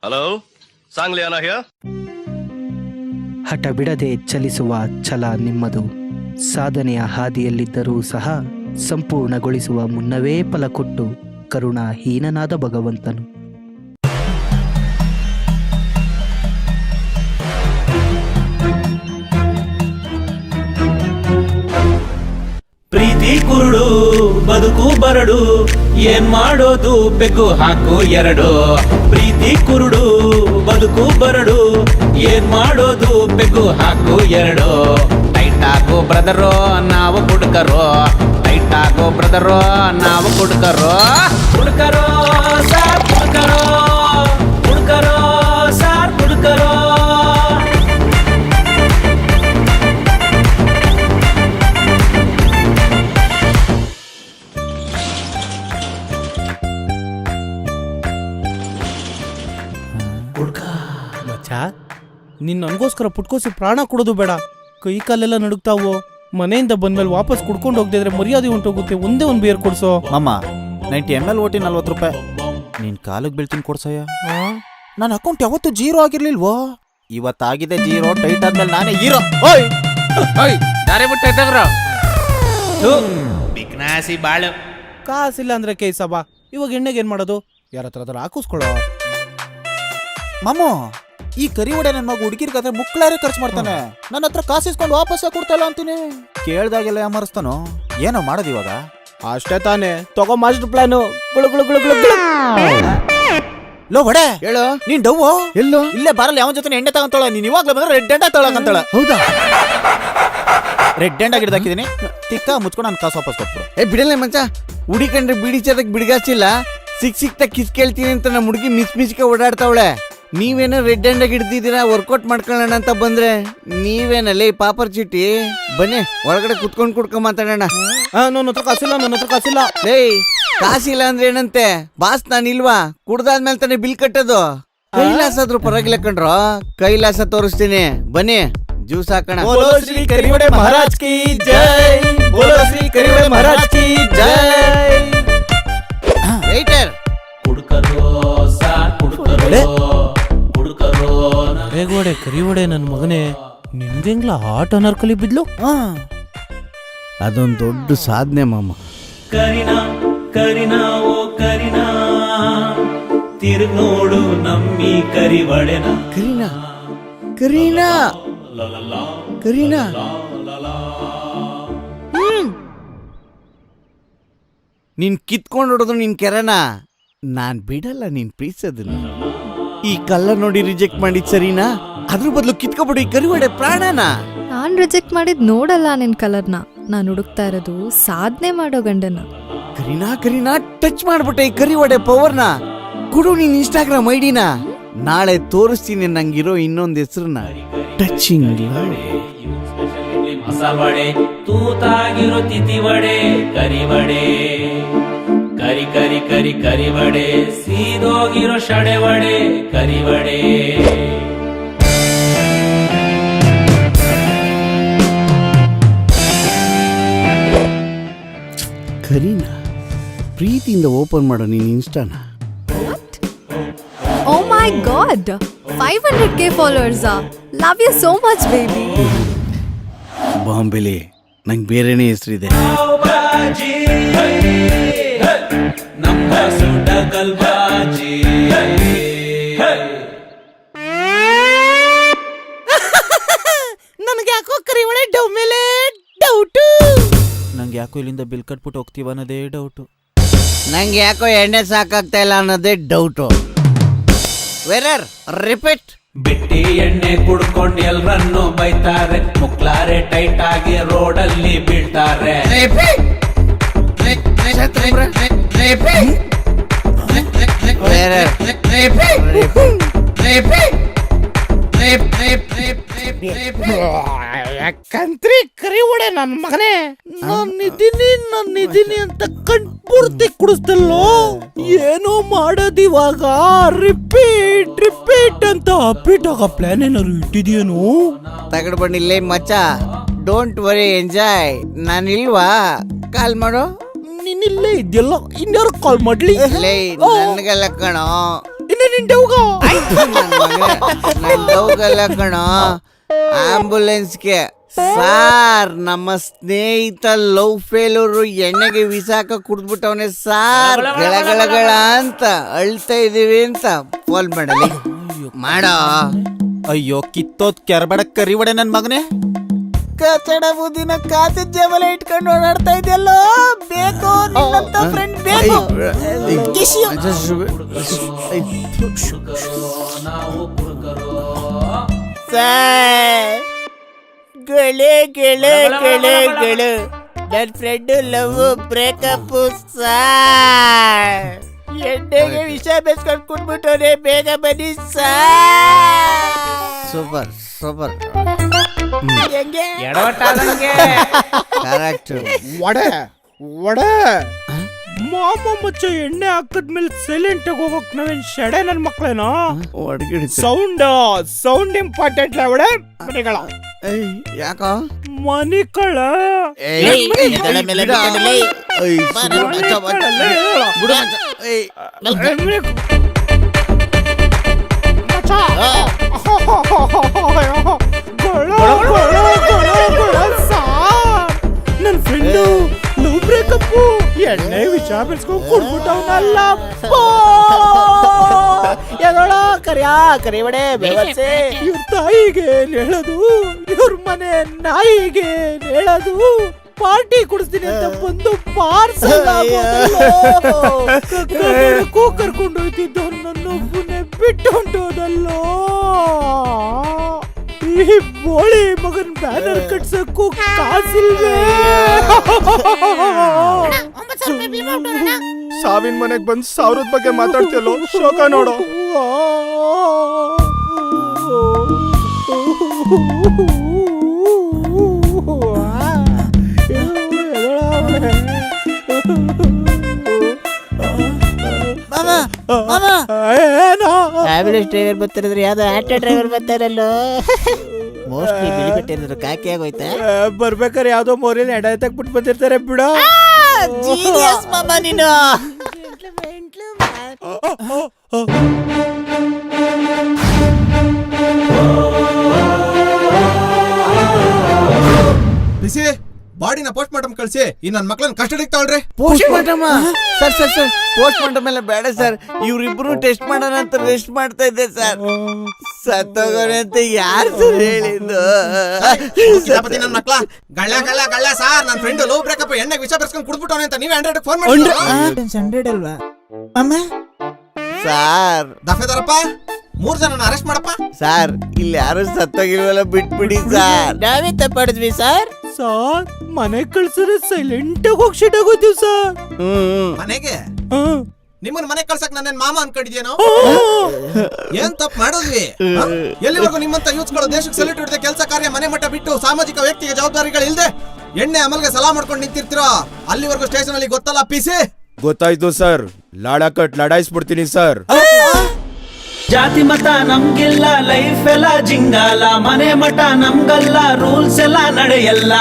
Hello, Sangliana here. ಹಠ ಬಿಡದೆ ಚಲಿಸುವ ಛಲ ನಿಮ್ಮದು. ಸಾಧನೆಯ ಹಾದಿಯಲ್ಲಿದ್ದರೂ ಸಹ ಸಂಪೂರ್ಣಗೊಳಿಸುವ ಮುನ್ನವೇ ಫಲ ಕೊಟ್ಟು ಕರುಣಾಹೀನನಾದ ಭಗವಂತನು. ಪ್ರೀತಿ ಕುರುಡು ಬದುಕು ಬರಡು, ಏನ್ ಮಾಡೋದು ಬೆಕ್ಕು ಹಾಕು ಎರಡು. ಪ್ರೀತಿ ಕುರುಡು ಬದುಕು ಬರಡು, ಏನ್ ಮಾಡೋದು ಬೆಕ್ಕು ಹಾಕು ಎರಡು. ಟೈಟ್ ಆಗೋ ಬ್ರದರೋ ನಾವು ಕುಡ್ಕರೋ, ಟೈಟ್ ಆಗೋ ಬ್ರದರೋ ನಾವು ಕುಡ್ಕರೋ. ಕುಡ್ಕರೋ ಸಾರ್ ಕುಡ್ಕರೋ, ಕುಡ್ಕರೋ ಸಾರ್ ಕುಡ್ಕರೋ. ನೀನ್ ನನಗೋಸ್ಕರ ಪುಟ್ಕೋಸಿ ಪ್ರಾಣ ಕೊಡೋದು ಬೇಡ. ಕೈ ಕಾಲೆಲ್ಲ ನಡುಗ್ತಾವು. ಮನೆಯಿಂದ ಬಂದ್ಮೇಲೆ ವಾಪಸ್ ಕುಡ್ಕೊಂಡು ಹೋಗದಿದ್ರೆ ಮರ್ಯಾದೆ ಹೊಂಟೋಗುತ್ತೆ. ಒಂದೇ ಒಂದು ಬಿಯರ್ ಕೊಡ್ಸೋ ಮಮ್ಮ. 90 ml ಓಟಿ 40 ರೂಪಾಯಿ. ನೀನ್ ಕಾಲಿಗೆ ಬೀಳ್ತೀನಿ ಕೊಡ್ಸಯ್ಯ. ನನ್ನ ಅಕೌಂಟ್ ಯಾವತ್ತು ಜೀರೋ ಆಗಿರ್ಲಿಲ್ವೋ, ಇವತ್ತಾಗಿದೆ ಜೀರೋ. ಟೈಟ್ ಆದ್ಮೇಲೆ ನಾನೇ ಹೀರೋ. ದಾರಿ ಬಿಟ್ಟು ಬಿಕ್ನಾಸಿ ಬಾಳು. ಕಾಸಿಲ್ಲ ಅಂದ್ರೆ ಕೇಸ ಬಾ. ಇವಾಗ ಎಣ್ಣೆಗೆ ಏನ್ ಮಾಡೋದು? ಯಾರ ಹತ್ರ ಹಾಕಿಸ್ಕೊಳ್ಳೋ. ಮಮ್ಮು, ಈ ಕರಿ ಒಡೆ ನನ್ನ ಮಗ ಹುಡುಗಿರ್ಗಾದ್ರೆ ಮುಕ್ಳಾರೆ ಖರ್ಚು ಮಾಡ್ತಾನೆ. ನನ್ನ ಹತ್ರ ಕಾಸಿಸ್ಕೊಂಡು ವಾಪಸ್ ಕೊಡ್ತಾಯಿಲ್ಲ ಅಂತೀನಿ. ಕೇಳ್ದಾಗೆಲ್ಲ ಯಾಮರಿಸ್ತಾನೋ. ಏನೋ ಮಾಡೋದು ಇವಾಗ? ಅಷ್ಟೇ ತಾನೇ, ತಗೋ ಮಾಸ್ಟರ್ ಪ್ಲಾನು. ಗುಳು ಗುಳು ಗುಳು ಗುಳು ಗುಳು. ಲೋ ಒಡೆ ಹೇಳು, ನೀನ್ ಡವ್ವು ಎಲ್ಲೋ ಇಲ್ಲೇ ಬರಲ್ಲ. ಯಾವ ಜೊತೆ ಎಣ್ಣೆ ತಗೊಂತಾಳ. ನೀನ್ ಇವಾಗ್ಲೇ ಬಂದ್ರೆ ರೆಡ್ ಎಂಡ ತಗೊಳಕಂತಾಳ. ಹೌದಾ? Red end ಆಗಿಡ್ದಾಕಿದೀನಿ. ತಿಕ್ಕ ಮುಚ್ಕೊಂಡು ನಾನು ಕಾಸು ವಾಪಸ್ ಕೊಟ್ಬಿಡು. ಬಿಡಲ್ಲ ಮಂಚ, ಹುಡಿಕಂಡ್ರೆ ಬಿಡಿ ಚದಕ್ ಬಿಡ್ಗಾಚಿಲ್ಲ. ಸಿಕ್ತ ಕಿಸ್ ಕೇಳ್ತೀನಿ ಅಂತ ನಮ್ಮ ಹುಡುಗಿ ಮಿಸ್ಕೆ ಓಡಾಡ್ತಾವಳೆ. ನೀವೇನೋ ರೆಡ್ ಹ್ಯಾಂಡ್ ಆಗಿ ಹಿಡ್ದಿದ್ದೀರಾ, ವರ್ಕೌಟ್ ಮಾಡ್ಕೊಳ್ಳೋಣ ಅಂತ ಬಂದ್ರೆ ನೀವೇನಲ್ಲಿ ಪಾಪರ್ ಚೀಟಿ. ಬನ್ನಿ ಒಳಗಡೆ ಕುತ್ಕೊಂಡು ಕುಡ್ಕೊಂಡ್ ಮಾತಾಡೋಣ. ನನ್ನ ಹತ್ರ ಕಾಸಿಲ್ಲ, ನನ್ನ ಹತ್ರ ಕಾಸಿಲ್ಲ. ಲೇ, ಕಾಸಿಲ್ಲ ಅಂದ್ರೆ ಏನಂತೆ? ಬಾಸ್ ನಾನಿಲ್ವಾ? ಕುಡ್ದಾದ್ಮೇಲೆ ತಾನೇ ಬಿಲ್ ಕಟ್ಟೋದು. ಕೈಲಾಸ ಆದ್ರೂ ಪರವಾಗಿಲ್ಲ ಕಣ್ರೋ, ಕೈಲಾಸ ತೋರಿಸ್ತೀನಿ. ಬನ್ನಿ ಜ್ಯೂಸ್ ಹಾಕೋಣ. ಬೋಲೋ ಶ್ರೀ ಕರಿವಡೆ ಮಹಾರಾಜ್ ಕಿ ಜೈ, ಬೋಲೋ ಶ್ರೀ ಕರಿವಡೆ ಮಹಾರಾಜ್ ಕಿ ಜೈ. ವೇಟರ್, ಕುಡ್ಕರೋ ಸಾರ್ ಕುಡ್ಕರೋ, ಕುಡ್ಕರೋ. ರೇಗೋಡೆ ಕರಿವಡೆ ನನ್ನ ಮಗನೇ, ನಿಂದೆಂಗ್ಲ ಆಟ ನರ್ಕಲಿ ಬಿದ್ಲು. ಅದೊಂದು ದೊಡ್ಡ ಸಾಧನೆ ಮಾಮ. ಕರಿನಾ ಕರಿನಾ ಓ ಕರಿನಾ, ತಿರುಗ್ ನೋಡು ನಮ್ಮಿ ಕರಿವಡೆನ. ಕರೀನಾ ಕರೀನಾ ಕರೀನಾ. ನೀನ್ ಕಿತ್ಕೊಂಡು ಹೊಡೋದು ನಿನ್ ಕೆರೆನ ನಾನ್ ಬಿಡಲ್ಲ. ನೀನ್ ಪ್ರೀತಿಸೋದನ್ನ ಈ ಕಲರ್ ನೋಡಿ ರಿಜೆಕ್ಟ್ ಮಾಡಿದ್ ಸರಿನಾ? ಅದ್ರ ಬದಲು ಕಿತ್ಕೊಬಿಡು ಈ ಕರಿವಡೆ ಪ್ರಾಣನ. ನಾನ್ ರಿಜೆಕ್ಟ್ ಮಾಡಿದ್ ನೋಡಲ್ಲ ನಿನ್ ಕಲರ್ನ. ನಾನು ಹುಡುಕ್ತಾ ಇರೋದು ಸಾಧನೆ ಮಾಡೋ ಗಂಡನ. ಕರೀನಾ ಕರೀನಾ, ಟಚ್ ಮಾಡ್ಬಿಟ್ಟೆ ಈ ಕರಿವಡೆ ಪವರ್ನ. ಕೊಡು ನೀನ್ ಇನ್ಸ್ಟಾಗ್ರಾಮ್ ಐಡಿನ. ನಾಳೆ ತೋರಿಸ್ತೀನಿ ನಂಗಿರೋ ಇನ್ನೊಂದು ಹೆಸರನ್ನ. ಟಚಿಂಗ್ ಮಸಾಲ ವಡೆ, ತೂತಾಗಿರೋ ತಿಥಿ ವಡೆ, ಕರಿವಡೆ. ಕರಿ ಕರಿ ಕರಿ ಕರಿವಡೆ, ಸೀದೋಗಿರೋ ಶಡೆ ವಡೆ, ಕರಿವಡೆ. ಕರೀನಾ, ಪ್ರೀತಿಯಿಂದ ಓಪನ್ ಮಾಡೋ ನೀನ್ ಇನ್ಸ್ಟಾನ. Oh my god, 500k followers. Love you so much baby. ಬಾಂಬೆಲಿ ನಂಗೆ ಬೇರೆನೇ ಹೆಸರಿದೆ. ನಮ್ಮ ಸುಡಗಲ್ ಬಾಜಿ. ನನಗೆ ಯಾಕೋ ಕರಿವಡೆ ಡವ್ ಮೇಲೆ ಡೌಟು. ನಂಗೆ ಯಾಕೋ ಇಲ್ಲಿಂದ ಬಿಲ್ ಕಟ್ಬಿಟ್ಟು ಹೋಗ್ತೀವ ಅನ್ನೋದೇ ಡೌಟು. ನಂಗೆ ಯಾಕೋ ಎಣ್ಣೆ ಸಾಕಾಗ್ತಾ ಇಲ್ಲ ಅನ್ನೋದೇ ಡೌಟು. ವೇರರ್ ರಿಪೀಟ್. ಬಿಟ್ಟಿ ಎಣ್ಣೆ ಕುಡ್ಕೊಂಡು ಎಲ್ರನ್ನು ಬೈತಾರೆ, ಮುಕ್ಲಾರೆ ಟೈಟ್ ಆಗಿ ರೋಡಲ್ಲಿ ಬೀಳ್ತಾರೆ. ಯಾಕಂತ್ರಿ ಕರಿವಡೆ ನನ್ನ ಮಗನೇ, ನಾನಿದ್ದೀನಿ ಅಂತ ಕಣ್ಪೂರ್ತಿ ಕುಡಿಸ್ತಲ್ಲೋ. ಏನೋ ಮಾಡೋದಿವಾಗ ರಿಪೀಟ್ ಅಂತ ಅಪ್ಡೇಟ್ ಆಗೋ ಪ್ಲಾನ್ ಏನಾದ್ರು ಇಟ್ಟಿದ್ಯೇನು? ತಗಡ್ ಬಂದಿಲ್ಲೇ ಮಚ್ಚ. Don't worry, enjoy. ನಾನಿಲ್ವಾ? ಕಾಲ್ ಮಾಡು. ನೀನಿಲ್ಲೇ ಇದೆಯಲ್ಲ, ಇನ್ಯಾರು ಕಾಲ್ ಮಾಡ್ಲಿ? ನನಗೆಲ್ಲ ಕಣೋ. ನಿನ್ ಡೌಗ ಹೋಗಲ್ಲ ಕಣೋ ಆಂಬುಲೆನ್ಸ್ಗೆ. ಸಾರ್ ನಮ್ಮ ಸ್ನೇಹಿತ ಲವ್ ಫೇಲೂರು ಎಣ್ಣೆಗೆ ವಿಸಾಕ ಕುಡ್ದ್ಬಿಟ್ಟವನೆ ಸಾರ್, ಗಳಗಳಗಳ ಅಂತ ಅಳ್ತಾ ಇದೀವಿ ಅಂತ ಫೋನ್ ಮಾಡಲಿ ಮಾಡೋ. ಅಯ್ಯೋ ಕಿತ್ತೋದ್ ಕೆರಬೇಡ ಕರಿವಡೆ ನನ್ ಮಗನೇ. ಕಚಡ ಬುದ್ಧಿನ ಕಾಸಿನ ಜೇಬಲ ಇಟ್ಕೊಂಡು ಓಡಾಡ್ತಾ ಇದೆಯಲ್ಲೋ. ಬೇಕು ನಿನ್ನಂತ ಫ್ರೆಂಡ್ ಬೇಕು. ಕಿಶಿಯೋ. ಸರ್ ಗೆಳೆ ಗೆಳೆ ಗೆಳೆ ಗೆಳೆ ನನ್ ಫ್ರೆಂಡ್ ಲವ್ ಬ್ರೇಕಪ್ ಸಾರ್. ಎಣ್ಣೆಗೆ ವಿಷ ಬೆಸ್ಕೊಂಡು ಕುಡ್ಬಿಟ್ಟವ್ರೆ, ಬೇಗ ಬನ್ನಿ ಸಾರ್. ಸೂಪರ್ ಸೂಪರ್ ಹೆಂಗೆ ಕರೆಕ್ಟ್. ಒಡೆ ಒಡೆ ಮಾಮ ಮಚ್ಚ ಎಣ್ಣೆ ಹಾಕದ್ಮೇಲೆ ಸೈಲೆಂಟ್ ಆಗಿ ಹೋಗಕ್ ನಾವೇನ್ ಶೆಡೆ ನನ್ ಮಕ್ಳೇನೋ. ಸೌಂಡ್ ಇಂಪಾರ್ಟೆಂಟ್ ಒಡೆ. ಮನೆಗಳ ಯಾಕ ಮನಿಕಳ ನನ್ ಫ್ರೆಂಡು ಲವ್ ಬ್ರೇಕಪ್ ಎಣ್ಣೆ ವಿಷ ಬೆಳ್ಸ್ಕೊಂಡ್ ಕುಡ್ಬಿಟ್ಟವನಲ್ಲ. ಎದೋಳ ಕರಿಯಾ ಕರಿವಡೆ ಬೇವರ್ಸೆ. ಇವ್ರ ತಾಯಿಗೆ ಹೇಳೋದು, ಇವ್ರ ಮನೆ ನಾಯಿಗೆ ಹೇಳೋದು, ಪಾರ್ಟಿ ಕುಡಿಸ್ತೀನಿ ಅಂತ ಬಂದು ಪಾರ್ಸಲ್ ಕರ್ಕೊಂಡು ಹೋಯ್ತಿದ್ದವ್ರು ನನ್ನೊಬ್ಬನೇ ಬಿಟ್ಟು ಹೊಂಟೋದಲ್ಲೋ. ಈ ಬೋಳಿ ಮಗನ್ ಬ್ಯಾನರ್ ಕಟ್ಸಕ್ಕೂ ಕಾಸಿಲ್ವೇ. ಸಾವಿನ ಮನೆಗ್ ಬಂದ್ 1000 ಬಗ್ಗೆ ಮಾತಾಡ್ತಿಯಲ್ಲೋ, ಶೋಕ ನೋಡು. ಆಂಬ್ಯುಲೆನ್ಸ್ ಡ್ರೈವರ್ ಬರ್ತಾರಿದ್ರೆ ಯಾವ್ದೋ ಆಟೋ ಡ್ರೈವರ್ ಬರ್ತಾರಲ್ಲೋ. ಮೋಸ್ಟ್ಲಿ ಬಿಳಿ ಬಿಟ್ಟಿದ್ರು ಕಾಕಿ ಆಗೋಯ್ತಾ. ಬರ್ಬೇಕಾರೆ ಯಾವ್ದೋ ಮೋರಿಯಲ್ಲಿ ಎಡ ಎತ್ತಕ್ಬಿಟ್ಟು ಬಂದಿರ್ತಾರೆ ಬಿಡ. ಜೀನಿಯಸ್ ಮಾಮ ನೀನು. ಬಿಸಿ ಬಾಡಿನ ಪೋಸ್ಟ್ ಮಾರ್ಟಮ್ ಕಳ್ಸಿ, ಈ ನನ್ ಮಕ್ಳನ್ನ ಕಸ್ಟಡಿಗೆ ತಗೊಳ್ರಿ. Post mortem sir sir sir post mortem ಎಲ್ಲ ಬೇಡ ಸರ್. ಇವ್ರಿಬ್ರು ಟೆಸ್ಟ್ ಮಾಡೋಣ ಅಂತ ರೆಸ್ಟ್ ಮಾಡ್ತಾ ಇದ್ದೆ ಸರ್. ಸತ್ತೋಗೋಣ ಅಂತ ಯಾರು ಸರ್ ಹೇಳಿದ್ದು? ನನ್ ಮಕ್ಳ ಗಳ್ಳ ಗಳ್ಳ ಗಳ್ಳ ಸಾರ್, ನನ್ ಫ್ರೆಂಡ್ ಲವ್ ಬ್ರೇಕಪ್ ಎಣ್ಣೆಗೆ ವಿಷ ಬೆರ್ಸ್ಕೊಂಡು ಕುಡ್ಬಿಟ್ಟವನೆ ಅಂತ ನೀವೇ 100 ಫೋನ್ ಮಾಡಿ. 100 ಅಲ್ವಾ ಅಮ್ಮ? ಸಾರ್ ದಫೆದಾರಪ್ಪ 3 ಜನನ ಅರೆಸ್ಟ್ ಮಾಡಪ್ಪ. ಸಾರ್ ಇಲ್ಲಿ ಯಾರು ಸತ್ತೋಗಿಲ್ವಲ್ಲ, ಬಿಟ್ಬಿಡಿ ಸಾರ್. ನಾವೇ ತಪ್ಪಾಡಿದ್ವಿ ಸರ್. ಸಾರ್ ಮನೆ ಕಳ್ಸಿದ್ರೆ ಸೈಲೆಂಟ್ ಆಗಿ ಹೋಗಿ ಶೀಟ್ ಆಗೋತೀವಿ ಸರ್. ಮನೆಗೆ ನಿಮ್ಮನ್ನ ಮನೆ ಕಳ್ಸಕ್ ನನ್ನ ಮಾಮ ಅನ್ಕೊಂಡಿದ್ಯೇನೋ? ಏನ್ ತಪ್ಪು ಮಾಡಿದ್ವಿ? ಎಲ್ಲಿವರೆಗೂ ನಿಮ್ಮಂತ ಯೂತ್ಗಳು ದೇಶಕ್ಕೆ ಸೆಲ್ಯೂಟ್ ಹೊಡೆದ ಕೆಲಸ ಕಾರ್ಯ ಮನೆ ಮಟ್ಟ ಬಿಟ್ಟು ಸಾಮಾಜಿಕ ವ್ಯಕ್ತಿಗೆ ಜವಾಬ್ದಾರಿಗಳು ಇಲ್ದೆ ಎಣ್ಣೆ ಅಮಲ್ಗೆ ಸಲಾ ಮಾಡ್ಕೊಂಡು ನಿಂತಿರ್ತೀರೋ ಅಲ್ಲಿವರೆಗೂ ಸ್ಟೇಷನ್ ಅಲ್ಲಿ ಗೊತ್ತಲ್ಲ ಪಿಸಿ? ಗೊತ್ತಾಯ್ತು ಸರ್, ಲಾಡ ಕಟ್ ಲಡಾಯಿಸ್ಬಿಡ್ತೀನಿ ಸರ್. ಜಾತಿ ಮತ ನಮ್ಗಿಲ್ಲ, ಲೈಫ್ ಎಲ್ಲ ಜಿಂಗಾಲ, ಮನೆ ಮಠ ನಮ್ಗಲ್ಲ, ರೂಲ್ಸ್ ಎಲ್ಲ ನಡೆಯಲ್ಲ.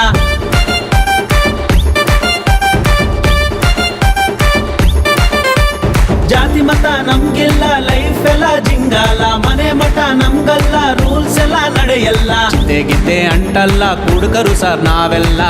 ಜಾತಿ ಮತ ನಮ್ಗಿಲ್ಲ, ಲೈಫ್ ಎಲ್ಲ ಜಿಂಗಾಲ, ಮನೆ ಮಠ ನಮ್ಗಲ್ಲ, ರೂಲ್ಸ್ ಎಲ್ಲ ನಡೆಯಲ್ಲ. ಗಿದ್ದೆ ಅಂಟಲ್ಲ ಕುಡುಕರು ಸರ್ ನಾವೆಲ್ಲ.